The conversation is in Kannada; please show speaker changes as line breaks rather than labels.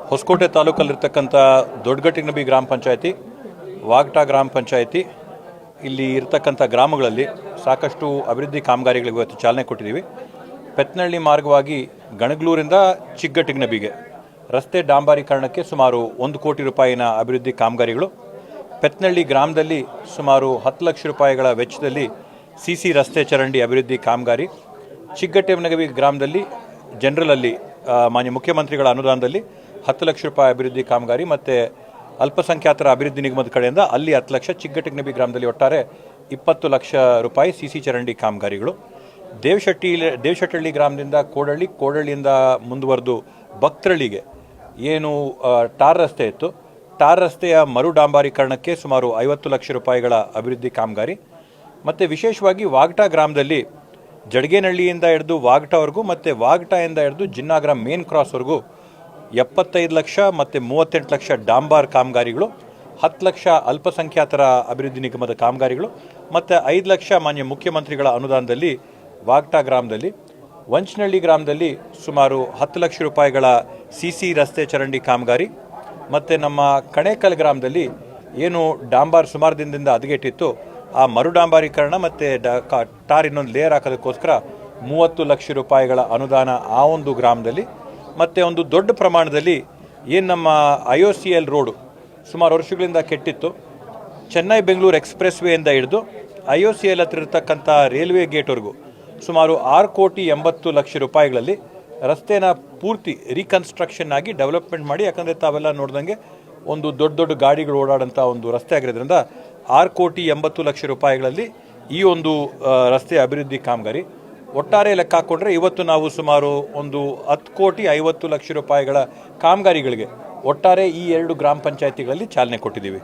ಹೊಸಕೋಟೆ ತಾಲೂಕಲ್ಲಿರ್ತಕ್ಕಂಥ ದೊಡ್ಡಗಟ್ಟಿನಬಿ ಗ್ರಾಮ ಪಂಚಾಯತಿ, ವಾಗಟಾ ಗ್ರಾಮ ಪಂಚಾಯತಿ, ಇಲ್ಲಿ ಇರತಕ್ಕಂಥ ಗ್ರಾಮಗಳಲ್ಲಿ ಸಾಕಷ್ಟು ಅಭಿವೃದ್ಧಿ ಕಾಮಗಾರಿಗಳಿಗೆ ಇವತ್ತು ಚಾಲನೆ ಕೊಟ್ಟಿದ್ದೀವಿ. ಪೆತ್ನಹಳ್ಳಿ ಮಾರ್ಗವಾಗಿ ಗಣಗ್ಲೂರಿಂದ ಚಿಕ್ಕಗಟ್ಟಿನಬಿಗೆ ರಸ್ತೆ ಡಾಂಬಾರೀಕರಣಕ್ಕೆ ಸುಮಾರು 1 ಕೋಟಿ ರೂಪಾಯಿನ ಅಭಿವೃದ್ಧಿ ಕಾಮಗಾರಿಗಳು. ಪೆತ್ನಹಳ್ಳಿ ಗ್ರಾಮದಲ್ಲಿ ಸುಮಾರು 10 ಲಕ್ಷ ರೂಪಾಯಿಗಳ ವೆಚ್ಚದಲ್ಲಿ ಸಿಸಿ ರಸ್ತೆ ಚರಂಡಿ ಅಭಿವೃದ್ಧಿ ಕಾಮಗಾರಿ. ಚಿಕ್ಕಗಟ್ಟಿನಬಿ ಗ್ರಾಮದಲ್ಲಿ ಜನರಲಲ್ಲಿ ಮಾನ್ಯ ಮುಖ್ಯಮಂತ್ರಿಗಳ ಅನುದಾನದಲ್ಲಿ 10 ಲಕ್ಷ ರೂಪಾಯಿ ಅಭಿವೃದ್ಧಿ ಕಾಮಗಾರಿ ಮತ್ತು ಅಲ್ಪಸಂಖ್ಯಾತರ ಅಭಿವೃದ್ಧಿ ನಿಗಮದ ಕಡೆಯಿಂದ ಅಲ್ಲಿ 10 ಲಕ್ಷ, ಚಿಕ್ಕಗಟ್ಟಿನಬಿ ಗ್ರಾಮದಲ್ಲಿ ಒಟ್ಟಾರೆ 20 ಲಕ್ಷ ರೂಪಾಯಿ ಸಿಸಿ ಚರಂಡಿ ಕಾಮಗಾರಿಗಳು. ದೇವಶೆಟ್ಟಹಳ್ಳಿ ಗ್ರಾಮದಿಂದ ಕೋಡಹಳ್ಳಿಯಿಂದ ಮುಂದುವರೆದು ಭಕ್ತರಳ್ಳಿಗೆ ಏನು ಟಾರ್ ರಸ್ತೆ ಇತ್ತು, ಟಾರ್ ರಸ್ತೆಯ ಮರು ಡಾಂಬಾರೀಕರಣಕ್ಕೆ ಸುಮಾರು 50 ಲಕ್ಷ ರೂಪಾಯಿಗಳ ಅಭಿವೃದ್ಧಿ ಕಾಮಗಾರಿ. ಮತ್ತು ವಿಶೇಷವಾಗಿ ವಾಗಟಾ ಗ್ರಾಮದಲ್ಲಿ ಜಡಗೇನಹಳ್ಳಿಯಿಂದ ಹಿಡಿದು ವಾಗಟಾವರೆಗೂ ಮತ್ತು ವಾಗಟಾಯಿಂದ ಹಿಡಿದು ಜಿನ್ನಾಗ್ರಾಮ ಮೇನ್ ಕ್ರಾಸ್ವರೆಗೂ 75 ಲಕ್ಷ ಮತ್ತು 38 ಲಕ್ಷ ಡಾಂಬಾರ್ ಕಾಮಗಾರಿಗಳು, 10 ಲಕ್ಷ ಅಲ್ಪಸಂಖ್ಯಾತರ ಅಭಿವೃದ್ಧಿ ನಿಗಮದ ಕಾಮಗಾರಿಗಳು ಮತ್ತು 5 ಲಕ್ಷ ಮಾನ್ಯ ಮುಖ್ಯಮಂತ್ರಿಗಳ ಅನುದಾನದಲ್ಲಿ ವಾಗಟಾ ಗ್ರಾಮದಲ್ಲಿ. ವಂಚನಹಳ್ಳಿ ಗ್ರಾಮದಲ್ಲಿ ಸುಮಾರು 10 ಲಕ್ಷ ರೂಪಾಯಿಗಳ ಸಿಸಿ ರಸ್ತೆ ಚರಂಡಿ ಕಾಮಗಾರಿ ಮತ್ತು ನಮ್ಮ ಕಣೇಕಲ್ ಗ್ರಾಮದಲ್ಲಿ ಏನು ಡಾಂಬಾರ್ ಸುಮಾರು ದಿನದಿಂದ ಹದಗೆಟ್ಟಿತ್ತು, ಆ ಮರು ಡಾಂಬಾರೀಕರಣ ಮತ್ತು ಟಾರ್ ಇನ್ನೊಂದು ಲೇಯರ್ ಹಾಕೋದಕ್ಕೋಸ್ಕರ 30 ಲಕ್ಷ ರೂಪಾಯಿಗಳ ಅನುದಾನ ಆ ಒಂದು ಗ್ರಾಮದಲ್ಲಿ. ಮತ್ತು ಒಂದು ದೊಡ್ಡ ಪ್ರಮಾಣದಲ್ಲಿ ಏನು ನಮ್ಮ IOCL ರೋಡು ಸುಮಾರು ವರ್ಷಗಳಿಂದ ಕೆಟ್ಟಿತ್ತು, ಚೆನ್ನೈ ಬೆಂಗಳೂರು ಎಕ್ಸ್ಪ್ರೆಸ್ ವೇಯಿಂದ ಹಿಡಿದು IOCL ಹತ್ರ ಇರತಕ್ಕಂಥ ರೈಲ್ವೆ ಗೇಟ್ವರೆಗೂ ಸುಮಾರು 6,80 ಲಕ್ಷ ರೂಪಾಯಿಗಳಲ್ಲಿ ರಸ್ತೆನ ಪೂರ್ತಿ ರೀಕನ್ಸ್ಟ್ರಕ್ಷನ್ ಆಗಿ ಡೆವಲಪ್ಮೆಂಟ್ ಮಾಡಿ, ಯಾಕಂದರೆ ತಾವೆಲ್ಲ ನೋಡ್ದಂಗೆ ಒಂದು ದೊಡ್ಡ ಗಾಡಿಗಳು ಓಡಾಡೋಂಥ ಒಂದು ರಸ್ತೆ ಆಗಿರೋದ್ರಿಂದ 6,80 ಲಕ್ಷ ರೂಪಾಯಿಗಳಲ್ಲಿ ಈ ಒಂದು ರಸ್ತೆ ಅಭಿವೃದ್ಧಿ ಕಾಮಗಾರಿ. ಒಟ್ಟಾರೆ ಲೆಕ್ಕ ಹಾಕ್ಕೊಂಡ್ರೆ ಇವತ್ತು ನಾವು ಸುಮಾರು ಒಂದು 10,50 ಲಕ್ಷ ರೂಪಾಯಿಗಳ ಕಾಮಗಾರಿಗಳಿಗೆ ಒಟ್ಟಾರೆ ಈ 2 ಗ್ರಾಮ ಪಂಚಾಯತಿಗಳಲ್ಲಿ ಚಾಲನೆ ಕೊಟ್ಟಿದ್ದೀವಿ.